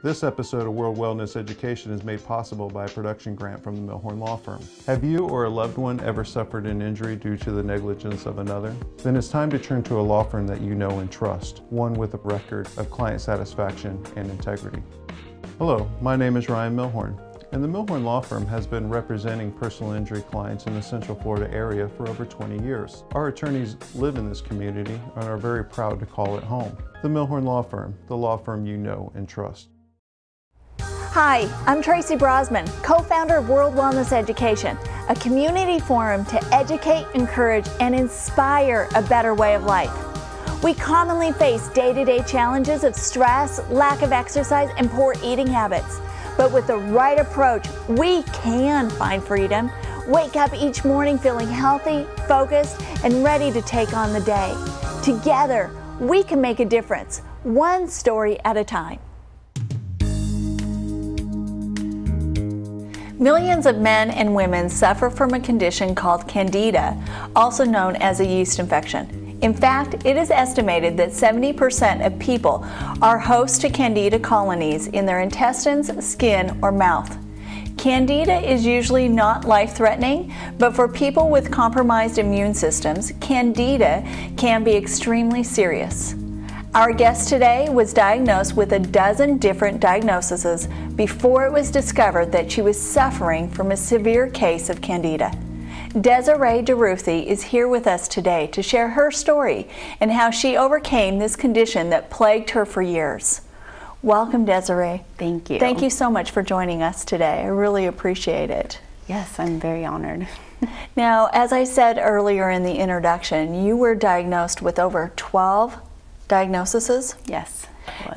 This episode of World Wellness Education is made possible by a production grant from the Milhorn Law Firm. Have you or a loved one ever suffered an injury due to the negligence of another? Then it's time to turn to a law firm that you know and trust, one with a record of client satisfaction and integrity. Hello, my name is Ryan Milhorn, and the Milhorn Law Firm has been representing personal injury clients in the Central Florida area for over 20 years. Our attorneys live in this community and are very proud to call it home. The Milhorn Law Firm, the law firm you know and trust. Hi, I'm Tracy Brosman, co-founder of World Wellness Education, a community forum to educate, encourage, and inspire a better way of life. We commonly face day-to-day challenges of stress, lack of exercise, and poor eating habits. But with the right approach, we can find freedom, wake up each morning feeling healthy, focused, and ready to take on the day. Together, we can make a difference, one story at a time. Millions of men and women suffer from a condition called Candida, also known as a yeast infection. In fact, it is estimated that 70% of people are host to Candida colonies in their intestines, skin, or mouth. Candida is usually not life-threatening, but for people with compromised immune systems, Candida can be extremely serious. Our guest today was diagnosed with a dozen different diagnoses before it was discovered that she was suffering from a severe case of Candida. Desiree DeRuthi is here with us today to share her story and how she overcame this condition that plagued her for years. Welcome, Desiree. Thank you. Thank you so much for joining us today. I really appreciate it. Yes, I'm very honored. Now, as I said earlier in the introduction, you were diagnosed with over 12 diagnoses? Yes.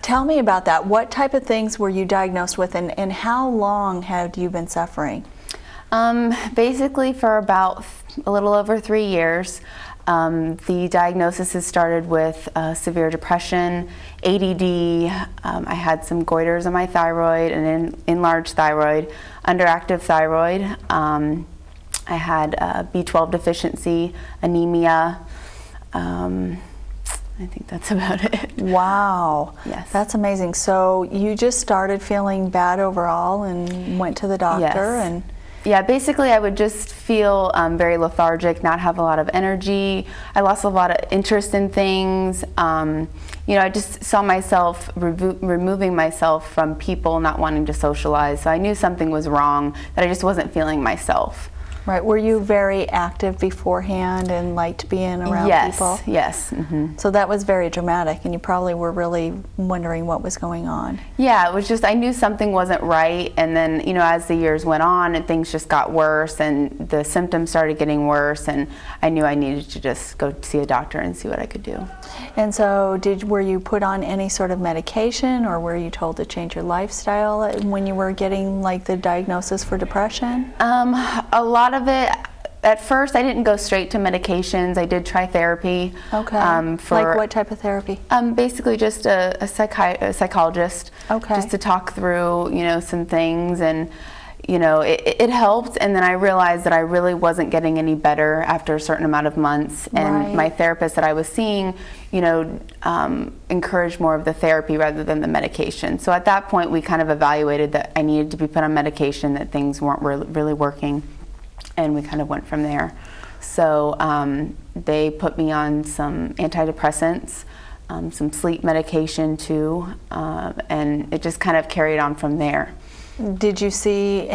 Tell me about that. What type of things were you diagnosed with, and how long have you been suffering? Basically for about a little over 3 years. The diagnosis has started with severe depression, ADD, I had some goiters on my thyroid and an enlarged thyroid, underactive thyroid. I had B12 deficiency, anemia. I think that's about it. Wow. Yes. That's amazing. So you just started feeling bad overall and went to the doctor? Yes. And yeah, basically I would just feel very lethargic, not have a lot of energy. I lost a lot of interest in things. You know, I just saw myself removing myself from people, not wanting to socialize. So I knew something was wrong, that I just wasn't feeling myself. Right. Were you very active beforehand and liked being around people? Yes. Mm-hmm. So that was very dramatic, and you probably were really wondering what was going on. Yeah, it was just, I knew something wasn't right, and then, you know, as the years went on and things just got worse and the symptoms started getting worse, and I knew I needed to just go see a doctor and see what I could do. And so were you put on any sort of medication, or were you told to change your lifestyle when you were getting like the diagnosis for depression? A lot of it, at first I didn't go straight to medications. I did try therapy. Okay. Like what type of therapy? Basically just a psychologist. Okay. Just to talk through, you know, some things, and you know, it helped, and then I realized that I really wasn't getting any better after a certain amount of months, and right. My therapist that I was seeing, you know, encouraged more of the therapy rather than the medication. So at that point we kind of evaluated that I needed to be put on medication, that things weren't really working, and we kind of went from there. So they put me on some antidepressants, some sleep medication too, and it just kind of carried on from there. Did you see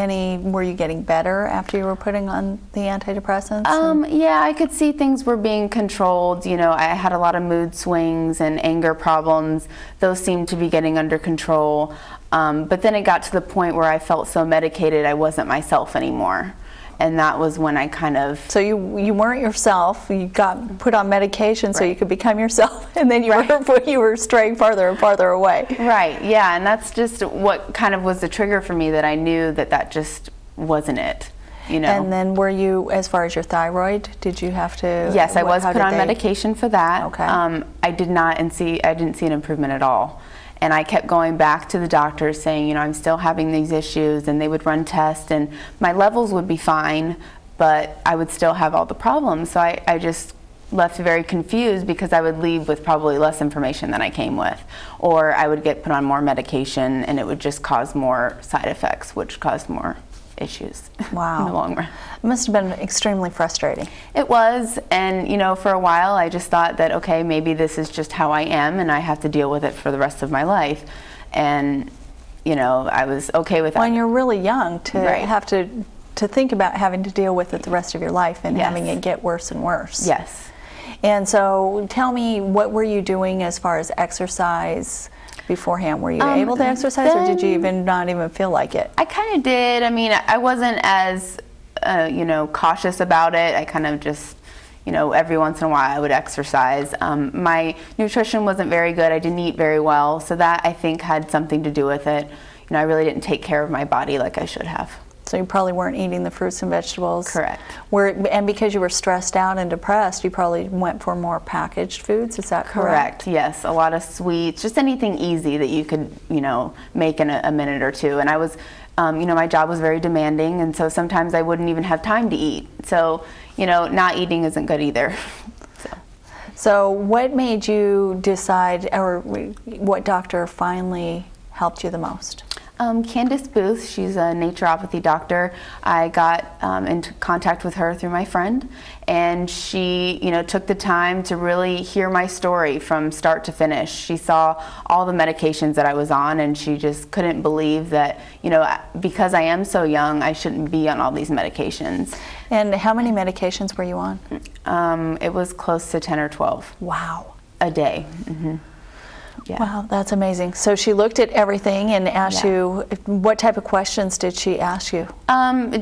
were you getting better after you were putting on the antidepressants? Yeah, I could see things were being controlled. You know, I had a lot of mood swings and anger problems. Those seemed to be getting under control. But then it got to the point where I felt so medicated I wasn't myself anymore. And that was when I kind of... So you weren't yourself, you got put on medication so you could become yourself, and then you were straying farther and farther away. Right, yeah, and that's just what kind of was the trigger for me, that I knew that just wasn't it, you know. And then were you, as far as your thyroid, did you have to... Yes, I was put on medication for that. Okay. I didn't see an improvement at all. And I kept going back to the doctors saying, you know, I'm still having these issues, and they would run tests, and my levels would be fine, but I would still have all the problems. So I just left very confused because I would leave with probably less information than I came with, or I would get put on more medication and it would just cause more side effects, which caused more issues. Wow. In the long run. It must have been extremely frustrating. It was, and you know, for a while I just thought that, okay, maybe this is just how I am and I have to deal with it for the rest of my life. And you know, I was okay with that. When you're really young to Right. have to think about having to deal with it the rest of your life and Yes. having it get worse and worse. Yes. And so tell me, what were you doing as far as exercise beforehand? Were you able to exercise, or did you even not even feel like it? I kind of did. I mean, I wasn't as, you know, cautious about it. I kind of just, you know, every once in a while I would exercise. My nutrition wasn't very good. I didn't eat very well. So that, I think, had something to do with it. You know, I really didn't take care of my body like I should have. So you probably weren't eating the fruits and vegetables. Correct. And because you were stressed out and depressed, you probably went for more packaged foods. Is that correct? Correct. Yes, a lot of sweets, just anything easy that you could, you know, make in a minute or two. And I was, you know, my job was very demanding, and so sometimes I wouldn't even have time to eat. So, you know, not eating isn't good either. So what made you decide, or what doctor finally helped you the most? Candace Booth, she's a naturopathy doctor. I got into contact with her through my friend, and she, you know, took the time to really hear my story from start to finish. She saw all the medications that I was on, and she just couldn't believe that, you know, because I am so young, I shouldn't be on all these medications. And how many medications were you on? It was close to 10 or 12. Wow. A day. Mm-hmm. Yeah. Wow, that's amazing. So she looked at everything and asked you, what type of questions did she ask you?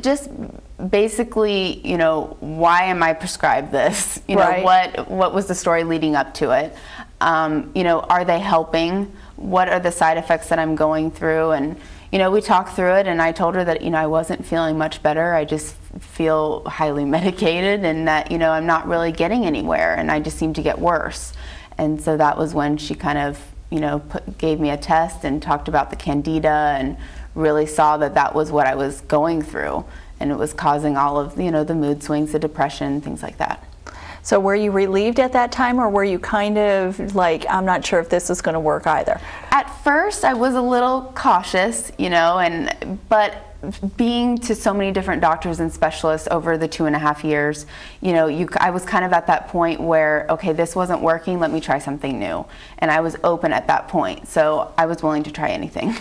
Just basically, you know, why am I prescribed this? You know, what was the story leading up to it? You know, are they helping? What are the side effects that I'm going through? And, you know, we talked through it, and I told her that, you know, I wasn't feeling much better. I just feel highly medicated, and that, you know, I'm not really getting anywhere, and I just seem to get worse. And so that was when she kind of, you know, gave me a test and talked about the Candida, and really saw that that was what I was going through, and it was causing all of, you know, the mood swings, the depression, things like that. So were you relieved at that time, or were you kind of like, I'm not sure if this is going to work either? At first I was a little cautious, you know, but being to so many different doctors and specialists over the 2.5 years, you know, I was kind of at that point where, okay, this wasn't working, let me try something new. And I was open at that point, so I was willing to try anything.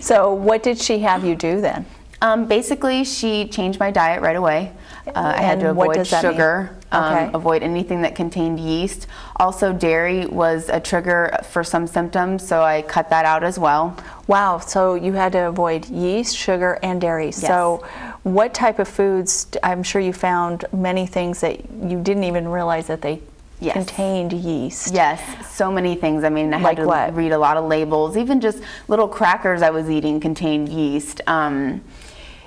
So what did she have you do then? Basically, she changed my diet right away. I had to avoid sugar, avoid anything that contained yeast. Also, dairy was a trigger for some symptoms, so I cut that out as well. Wow, so you had to avoid yeast, sugar, and dairy. Yes. So what type of foods, I'm sure you found many things that you didn't even realize that they contained yeast. Yes, so many things. I mean, I had to read a lot of labels. Even just little crackers I was eating contained yeast.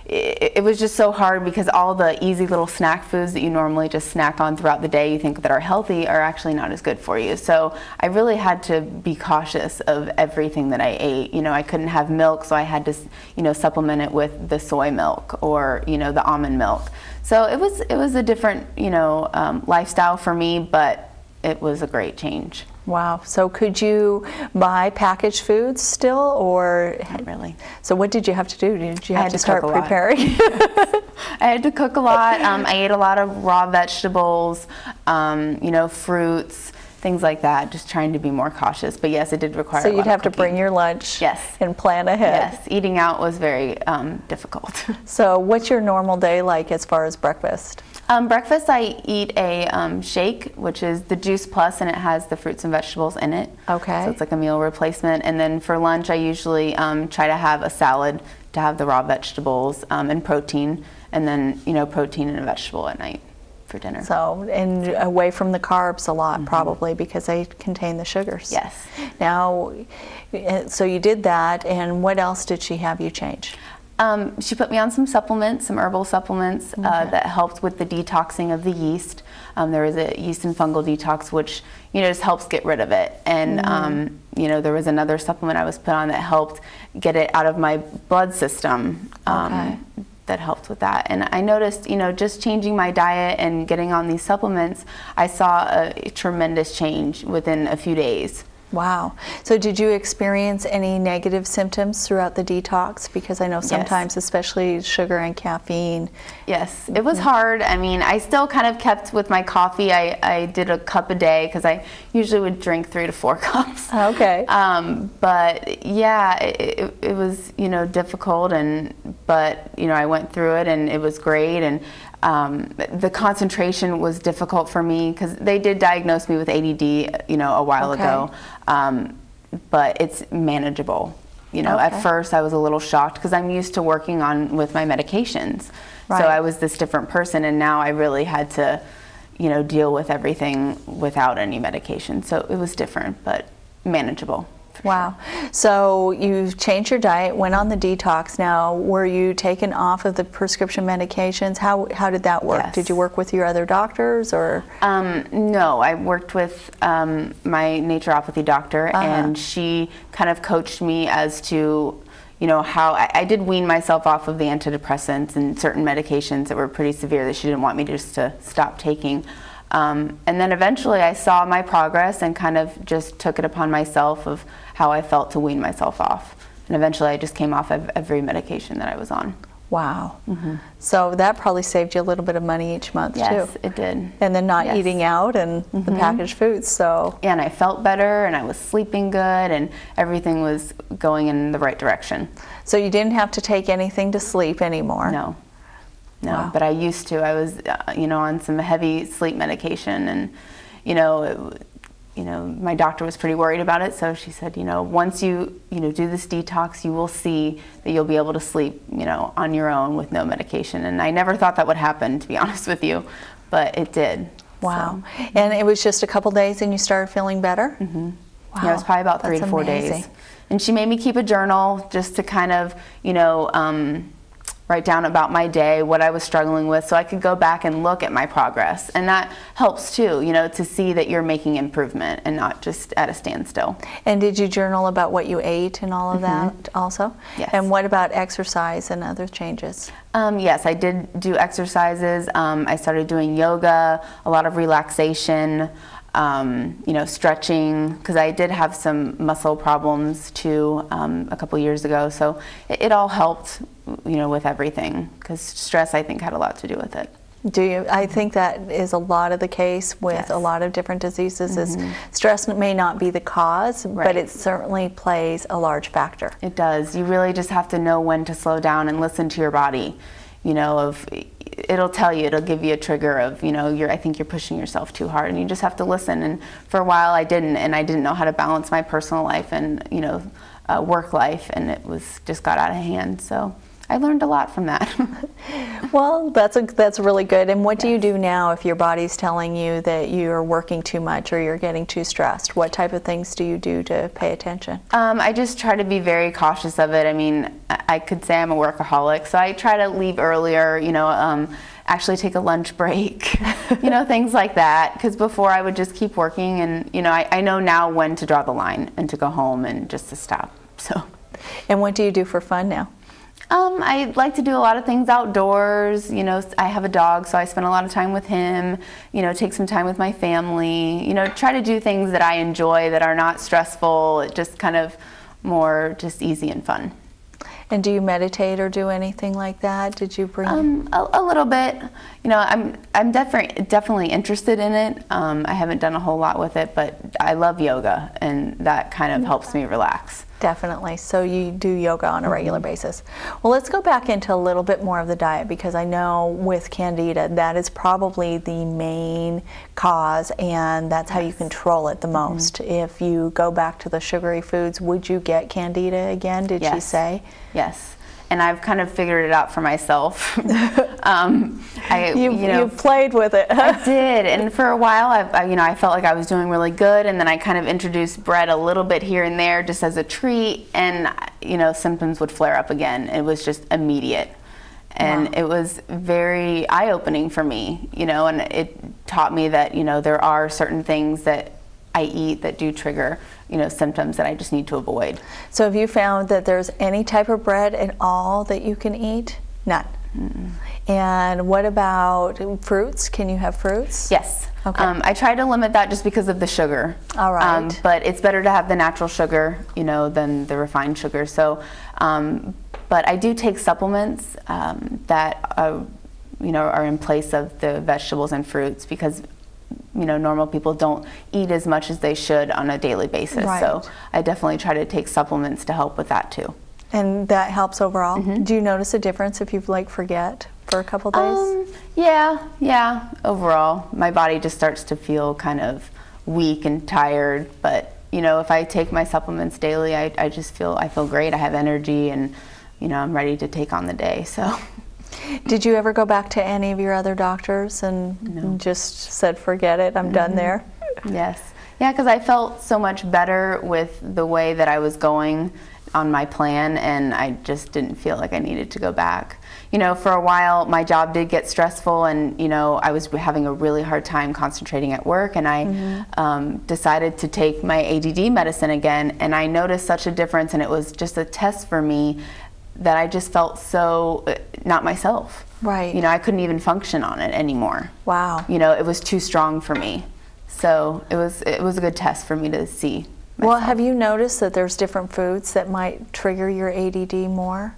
It was just so hard, because all the easy little snack foods that you normally just snack on throughout the day, you think that are healthy, are actually not as good for you. So I really had to be cautious of everything that I ate. You know, I couldn't have milk, so I had to, you know, supplement it with the soy milk, or, you know, the almond milk. So it was a different, you know, lifestyle for me, but it was a great change. Wow. So could you buy packaged foods still, or? Not really. So what did you have to do? Did you have to start preparing? I had to cook a lot. I ate a lot of raw vegetables, you know, fruits, things like that, just trying to be more cautious. But yes, it did require a lot of cooking. So you'd have to bring your lunch and plan ahead. Yes, eating out was very difficult. So what's your normal day like as far as breakfast? Breakfast, I eat a shake, which is the Juice Plus, and it has the fruits and vegetables in it. Okay. So it's like a meal replacement. And then for lunch, I usually try to have a salad to have the raw vegetables and protein, and then, you know, protein and a vegetable at night for dinner. So, and away from the carbs a lot, probably, because they contain the sugars. Yes. Now, so you did that, and what else did she have you change? She put me on some supplements, some herbal supplements that helped with the detoxing of the yeast. There was a yeast and fungal detox, which, you know, just helps get rid of it. And you know, there was another supplement I was put on that helped get it out of my blood system. that helped with that. And I noticed, you know, just changing my diet and getting on these supplements, I saw a tremendous change within a few days. Wow. So did you experience any negative symptoms throughout the detox? Because I know sometimes, especially sugar and caffeine. Yes, it was hard. I mean, I still kind of kept with my coffee. I did a cup a day because I usually would drink 3 to 4 cups. Okay. But yeah, it was, you know, difficult, but you know, I went through it and it was great. And the concentration was difficult for me because they did diagnose me with ADD, you know, a while ago. But it's manageable. You know, at first I was a little shocked because I'm used to working with my medications. Right. So I was this different person, and now I really had to, you know, deal with everything without any medication. So it was different, but manageable. Wow. So you changed your diet, went on the detox. Now, were you taken off of the prescription medications? How did that work? Yes. Did you work with your other doctors, or? No, I worked with my naturopathy doctor, and she kind of coached me as to, you know, how I did wean myself off of the antidepressants and certain medications that were pretty severe that she didn't want me just to stop taking. And then eventually I saw my progress and kind of just took it upon myself of how I felt to wean myself off. And eventually I just came off of every medication that I was on. Wow. So that probably saved you a little bit of money each month, too. Yes, it did. And then not eating out and the packaged foods, so. Yeah, and I felt better, and I was sleeping good, and everything was going in the right direction. So you didn't have to take anything to sleep anymore? No. No, but I used to. I was, you know, on some heavy sleep medication, and, you know, my doctor was pretty worried about it. So she said, you know, once you do this detox, you will see that you'll be able to sleep, you know, on your own with no medication. And I never thought that would happen, to be honest with you, but it did. Wow. So. And it was just a couple days, and you started feeling better? Wow. Yeah, it was probably about 3 to 4 days. And she made me keep a journal just to kind of, you know, write down about my day, what I was struggling with, so I could go back and look at my progress. And that helps too, you know, to see that you're making improvement and not just at a standstill. And did you journal about what you ate and all of that also? Yes. And what about exercise and other changes? Yes, I did do exercises. I started doing yoga, a lot of relaxation, you know, stretching, because I did have some muscle problems too a couple years ago. So it all helped, you know, with everything, because stress, I think, had a lot to do with it. Do you? I think that is a lot of the case with a lot of different diseases. Is stress may not be the cause, but it certainly plays a large factor. It does. You really just have to know when to slow down and listen to your body. You know, it'll tell you, it'll give you a trigger of, you know, I think you're pushing yourself too hard, and you just have to listen. And for a while I didn't, and I didn't know how to balance my personal life and, you know, work life, and it just got out of hand. So I learned a lot from that. Well, that's really good. And what do you do now if your body's telling you that you're working too much or you're getting too stressed? What type of things do you do to pay attention? I just try to be very cautious of it. I mean, I could say I'm a workaholic, so I try to leave earlier, you know, actually take a lunch break, you know, things like that. Because before I would just keep working, and, you know, I know now when to draw the line and to go home and just to stop. So. And what do you do for fun now? I like to do a lot of things outdoors. You know, I have a dog, so I spend a lot of time with him, you know, take some time with my family, you know, try to do things that I enjoy that are not stressful, just kind of more just easy and fun. And do you meditate or do anything like that? Did you bring a little bit? You know, I'm definitely interested in it. I haven't done a whole lot with it, but I love yoga, and that kind of helps me relax. Definitely. So you do yoga on a regular basis. Well, let's go back into a little bit more of the diet, because I know with Candida that is probably the main cause, and that's how you control it the most. If you go back to the sugary foods, would you get Candida again, did she say? Yes. And I've kind of figured it out for myself. You played with it. I did, and for a while, I felt like I was doing really good, and then I kind of introduced bread a little bit here and there, just as a treat, and, you know, symptoms would flare up again. It was just immediate, and it was very eye-opening for me, you know, and it taught me that, you know, there are certain things that I eat that do trigger, you know, symptoms that I just need to avoid. So have you found that there's any type of bread at all that you can eat? None. And what about fruits? Can you have fruits? Yes. Okay. I try to limit that just because of the sugar. All right. But it's better to have the natural sugar, than the refined sugar. So, but I do take supplements that are in place of the vegetables and fruits, because normal people don't eat as much as they should on a daily basis. Right. So I definitely try to take supplements to help with that too. And that helps overall? Do you notice a difference if you forget for a couple days? Yeah. Overall, my body just starts to feel kind of weak and tired. But if I take my supplements daily, I feel great. I have energy, and I'm ready to take on the day. So. Did you ever go back to any of your other doctors and just said, forget it, I'm done there? Yes. Yeah, because I felt so much better with the way that I was going on my plan, and I just didn't feel like I needed to go back. For a while, my job did get stressful, and I was having a really hard time concentrating at work, and I decided to take my ADD medicine again, and I noticed such a difference, and it was just a test for me that I just felt so not myself. Right. I couldn't even function on it anymore. Wow. It was too strong for me. So it was a good test for me to see myself. Well, have you noticed that there's different foods that might trigger your ADD more?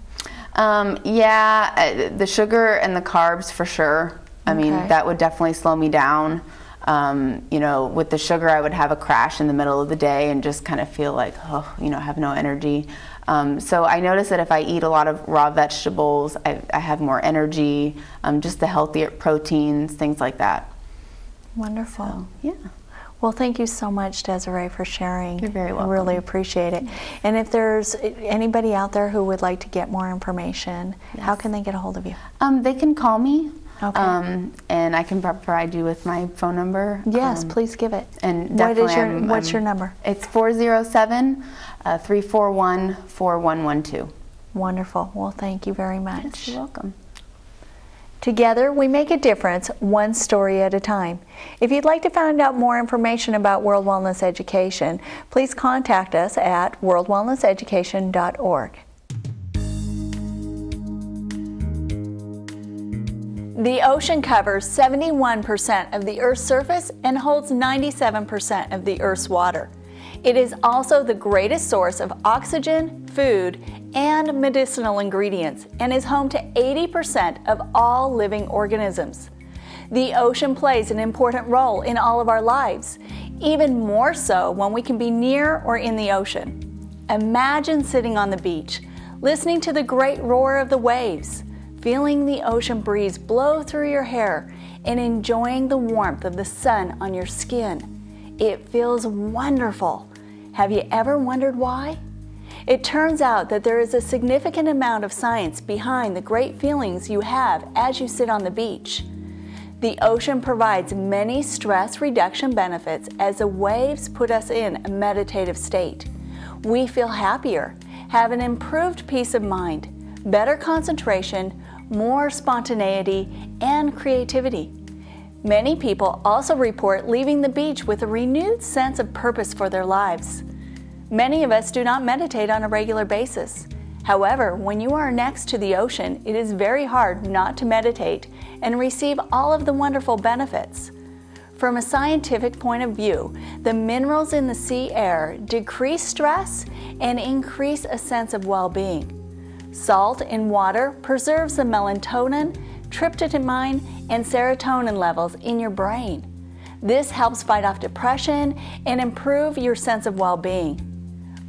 Yeah, the sugar and the carbs for sure. I mean, that would definitely slow me down. With the sugar, I would have a crash in the middle of the day and just kind of feel like, have no energy. So I notice that if I eat a lot of raw vegetables, I have more energy, just the healthier proteins, things like that. Wonderful. So, yeah. Well, thank you so much, Desiree, for sharing. You're very welcome. I really appreciate it. And if there's anybody out there who would like to get more information, how can they get a hold of you? They can call me. Okay. And I can provide you with my phone number. Yes, please give it. And definitely what's your number? It's 407-341-4112. Wonderful. Well, thank you very much. Yes, you're welcome. Together, we make a difference, one story at a time. If you'd like to find out more information about World Wellness Education, please contact us at worldwellnesseducation.org. The ocean covers 71% of the Earth's surface and holds 97% of the Earth's water. It is also the greatest source of oxygen, food, and medicinal ingredients, and is home to 80% of all living organisms. The ocean plays an important role in all of our lives, even more so when we can be near or in the ocean. Imagine sitting on the beach, listening to the great roar of the waves, feeling the ocean breeze blow through your hair, and enjoying the warmth of the sun on your skin. It feels wonderful. Have you ever wondered why? It turns out that there is a significant amount of science behind the great feelings you have as you sit on the beach. The ocean provides many stress reduction benefits as the waves put us in a meditative state. We feel happier, have an improved peace of mind, better concentration, more spontaneity, and creativity. Many people also report leaving the beach with a renewed sense of purpose for their lives. Many of us do not meditate on a regular basis. However, when you are next to the ocean, it is very hard not to meditate and receive all of the wonderful benefits. From a scientific point of view, the minerals in the sea air decrease stress and increase a sense of well-being. Salt in water preserves the melatonin, tryptophan, and serotonin levels in your brain. This helps fight off depression and improve your sense of well-being.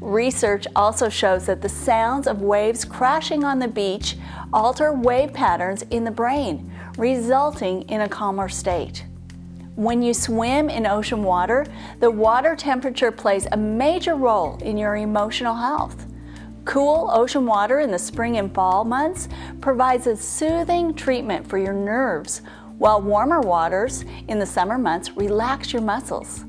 Research also shows that the sounds of waves crashing on the beach alter wave patterns in the brain, resulting in a calmer state. When you swim in ocean water, the water temperature plays a major role in your emotional health. Cool ocean water in the spring and fall months provides a soothing treatment for your nerves, while warmer waters in the summer months relax your muscles.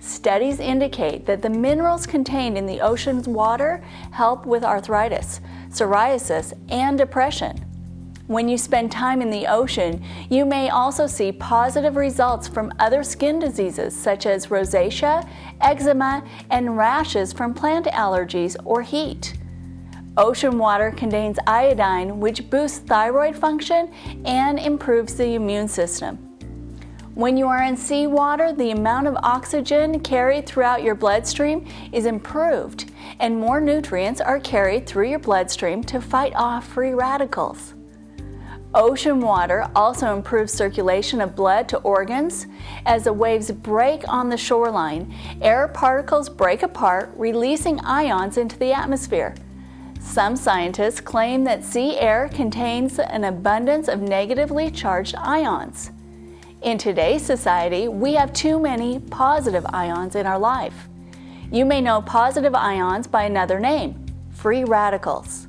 Studies indicate that the minerals contained in the ocean's water help with arthritis, psoriasis, and depression. When you spend time in the ocean, you may also see positive results from other skin diseases such as rosacea, eczema, and rashes from plant allergies or heat. Ocean water contains iodine, which boosts thyroid function and improves the immune system. When you are in seawater, the amount of oxygen carried throughout your bloodstream is improved, and more nutrients are carried through your bloodstream to fight off free radicals. Ocean water also improves circulation of blood to organs. As the waves break on the shoreline, air particles break apart, releasing ions into the atmosphere. Some scientists claim that sea air contains an abundance of negatively charged ions. In today's society, we have too many positive ions in our life. You may know positive ions by another name, free radicals.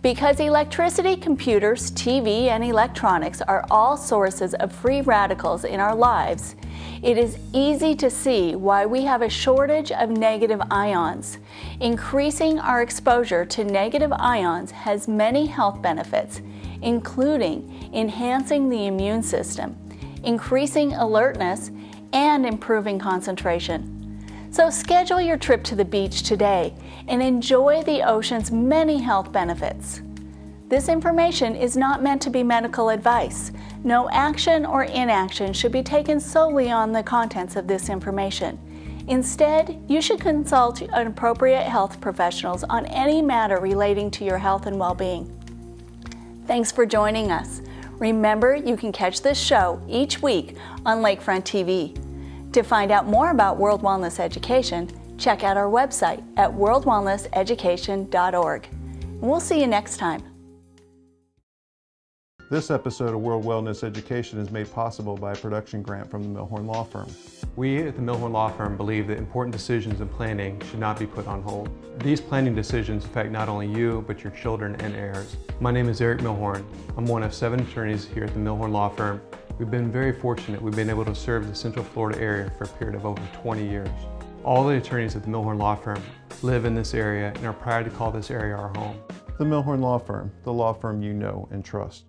Because electricity, computers, TV, and electronics are all sources of free radicals in our lives, it is easy to see why we have a shortage of negative ions. Increasing our exposure to negative ions has many health benefits, including enhancing the immune system, increasing alertness, and improving concentration. So schedule your trip to the beach today and enjoy the ocean's many health benefits. This information is not meant to be medical advice. No action or inaction should be taken solely on the contents of this information. Instead, you should consult appropriate health professionals on any matter relating to your health and well-being. Thanks for joining us. Remember, you can catch this show each week on Lakefront TV. To find out more about World Wellness Education, check out our website at worldwellnesseducation.org. We'll see you next time. This episode of World Wellness Education is made possible by a production grant from the Milhorn Law Firm. We at the Milhorn Law Firm believe that important decisions in planning should not be put on hold. These planning decisions affect not only you, but your children and heirs. My name is Eric Milhorn. I'm one of 7 attorneys here at the Milhorn Law Firm. We've been very fortunate. We've been able to serve the Central Florida area for a period of over 20 years. All the attorneys at the Milhorn Law Firm live in this area and are proud to call this area our home. The Milhorn Law Firm, the law firm you know and trust.